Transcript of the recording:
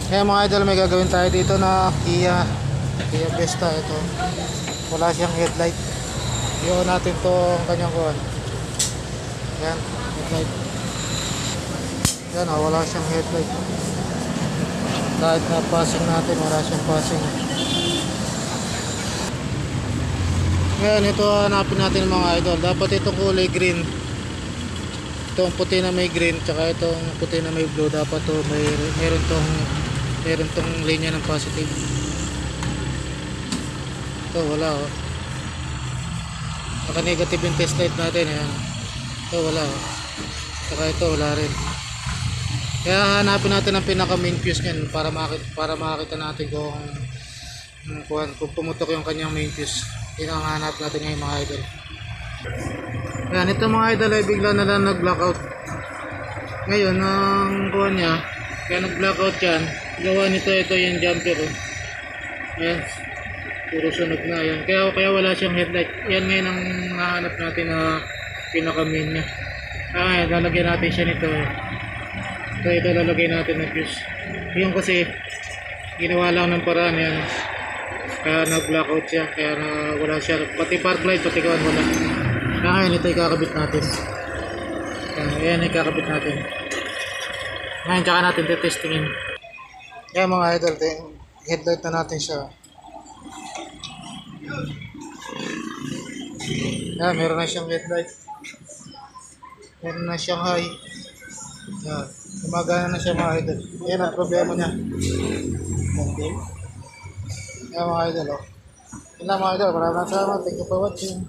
Kaya mga idol, may gagawin tayo dito na Kia Vesta. Ito, wala siyang headlight. I-on natin to ang kanyang kuhan. Yan, headlight. Yan, wala siyang headlight. Kahit na passing natin, wala siyang passing. Ngayon, ito hanapin natin mga idol. Dapat itong kulay green, itong puti na may green, tsaka itong puti na may blue. Dapat to meron tong linya ng positive. Ito wala oh. Naka negative yung test light natin. Yan. Ito wala oh. Tsaka ito wala rin. Kaya hanapin natin ang pinaka main fuse nyan para makita natin kung pumutok yung kanyang main fuse. Yun ang hanap natin ngayon mga idol. Yan, ito mga idol ay bigla na lang nag-blackout. Ngayon, ang kuha niya, kaya nag-blackout yan, gawa nito, ito yung jumper. Oh. Yan, puro sunog na yan. Kaya wala siyang headlight. Yan ngayon ang nahanap natin na pinaka-main niya. Ngayon, lalagyan natin siya nito. Ito lalagyan natin ng fuse. Yung kasi, ginawa lang ng paraan yan. Kaya nag-blackout siya, kaya wala siya. Pati park light, pati kawan wala. Kaya ngayon ito ikakabit natin. Ayan, ikakabit natin. Ngayon tsaka natin testingin. Kaya mga idol, headlight na natin siya. Ayan, meron na siyang headlight. Meron na siyang high. Ayan, gumagana na siya mga idol. Ayan ang problema niya. Okay. Ayan mga idol, oh. Yun lang mga idol, maraming salamat. Thank you for watching.